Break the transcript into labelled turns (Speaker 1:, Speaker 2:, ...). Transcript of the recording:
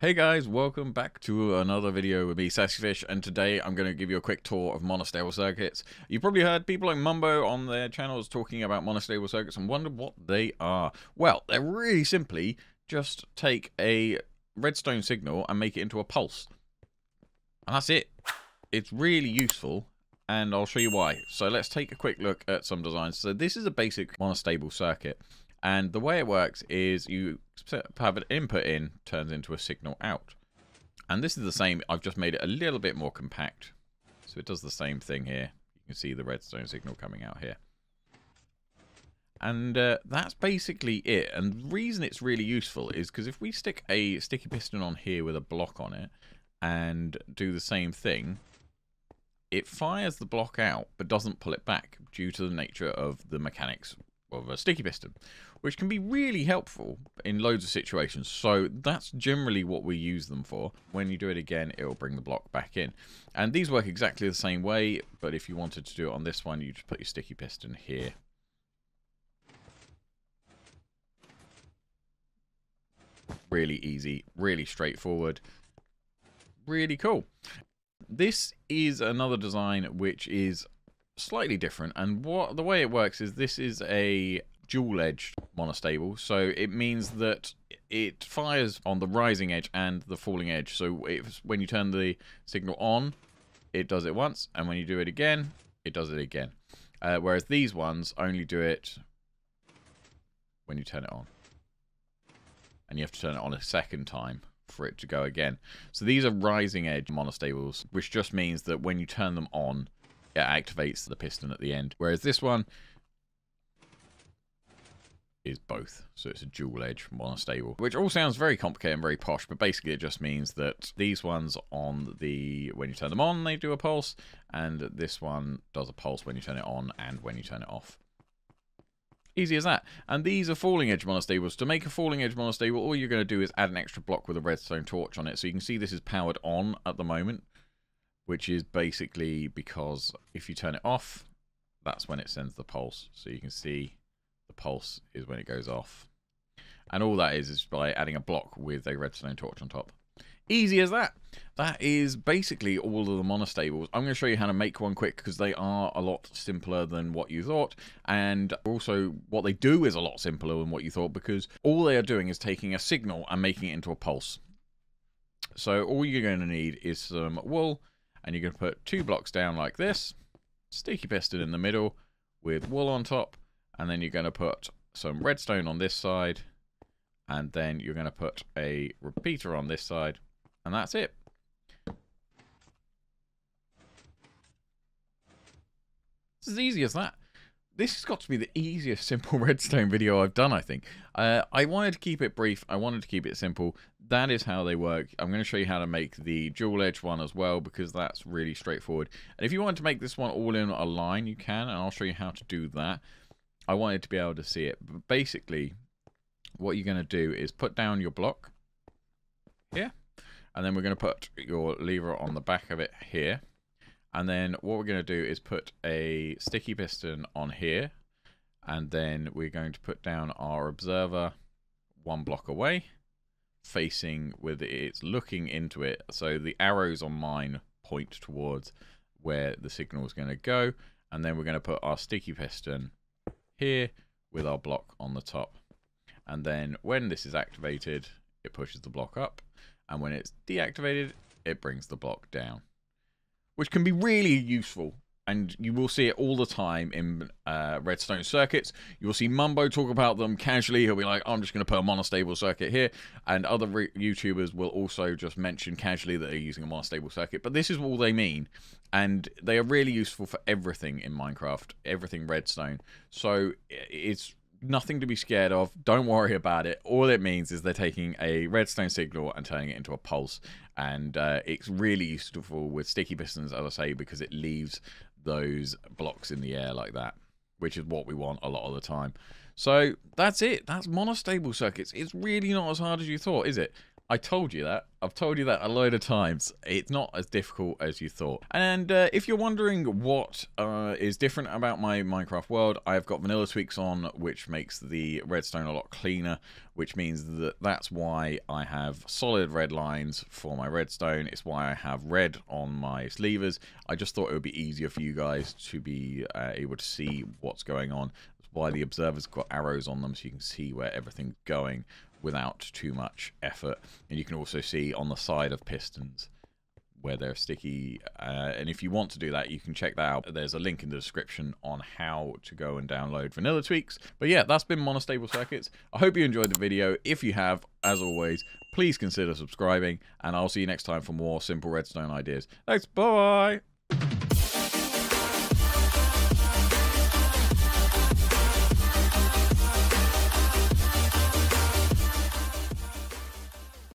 Speaker 1: Hey guys, welcome back to another video with me, Sassyfish, and today I'm going to give you a quick tour of monostable circuits. You've probably heard people like Mumbo on their channels talking about monostable circuits and wondered what they are. Well, they're really simply just take a redstone signal and make it into a pulse. And that's it. It's really useful, and I'll show you why. So let's take a quick look at some designs. So this is a basic monostable circuit. And the way it works is you have an input in, turns into a signal out. And this is the same, I've just made it a little bit more compact. So it does the same thing here. You can see the redstone signal coming out here. And that's basically it. And the reason it's really useful is because if we stick a sticky piston on here with a block on it and do the same thing, it fires the block out but doesn't pull it back due to the nature of the mechanics of a sticky piston, which can be really helpful in loads of situations. So that's generally what we use them for. When you do it again, it will bring the block back in. And these work exactly the same way, but if you wanted to do it on this one, you just put your sticky piston here. Really easy, really straightforward, really cool. This is another design which is slightly different, and the way it works is this is a dual-edged monostable, so it means that it fires on the rising edge and the falling edge. So when you turn the signal on, it does it once, and when you do it again, it does it again. Whereas these ones only do it when you turn it on, and you have to turn it on a second time for it to go again. So these are rising edge monostables, which just means that when you turn them on, it activates the piston at the end. Whereas this one is both. So it's a dual edge monostable, which all sounds very complicated and very posh, but basically it just means that these ones when you turn them on, they do a pulse, and this one does a pulse when you turn it on and when you turn it off. Easy as that. And these are falling edge monostables. To make a falling edge monostable, all you're going to do is add an extra block with a redstone torch on it. So you can see this is powered on at the moment, which is basically because if you turn it off, that's when it sends the pulse. So you can see the pulse is when it goes off. And all that is by adding a block with a redstone torch on top. Easy as that. That is basically all of the monostables. I'm going to show you how to make one quick because they are a lot simpler than what you thought. And also what they do is a lot simpler than what you thought, because all they are doing is taking a signal and making it into a pulse. So all you're going to need is some wool, and you're going to put 2 blocks down like this, sticky piston in the middle with wool on top, and then you're going to put some redstone on this side, and then you're going to put a repeater on this side, and that's it. It's as easy as that. This has got to be the easiest simple redstone video I've done, I think. I wanted to keep it brief. I wanted to keep it simple. That is how they work. I'm going to show you how to make the dual edge one as well, because that's really straightforward. And if you want to make this one all in a line, you can, and I'll show you how to do that. I wanted to be able to see it. But basically, what you're going to do is put down your block here, and then we're going to put your lever on the back of it here. And then what we're going to do is put a sticky piston on here, and then we're going to put down our observer 1 block away, facing with it's looking into it. So the arrows on mine point towards where the signal is going to go, and then we're going to put our sticky piston here with our block on the top. And then when this is activated, it pushes the block up, and when it's deactivated, it brings the block down, which can be really useful, and you will see it all the time in redstone circuits. You will see Mumbo talk about them casually. He'll be like, I'm just going to put a monostable circuit here, and other YouTubers will also just mention casually that they're using a monostable circuit, but this is all they mean, and they are really useful for everything in Minecraft, everything redstone. So it's nothing to be scared of. Don't worry about it. All it means is they're taking a redstone signal and turning it into a pulse, and it's really useful with sticky pistons, as I say, because it leaves those blocks in the air like that, which is what we want a lot of the time. So that's it. That's monostable circuits. It's really not as hard as you thought, is it? I told you that. I've told you that a load of times. It's not as difficult as you thought. And if you're wondering what is different about my Minecraft world, I've got vanilla tweaks on, which makes the redstone a lot cleaner, which means that that's why I have solid red lines for my redstone. It's why I have red on my sleevers. I just thought it would be easier for you guys to be able to see what's going on. That's why the observer's got arrows on them so you can see where everything's going without too much effort. And you can also see on the side of pistons where they're sticky, and if you want to do that, you can check that out. There's a link in the description on how to go and download vanilla tweaks. But yeah, that's been Monostable Circuits. I hope you enjoyed the video. If you have, as always, please consider subscribing, and I'll see you next time for more simple redstone ideas. Thanks, bye.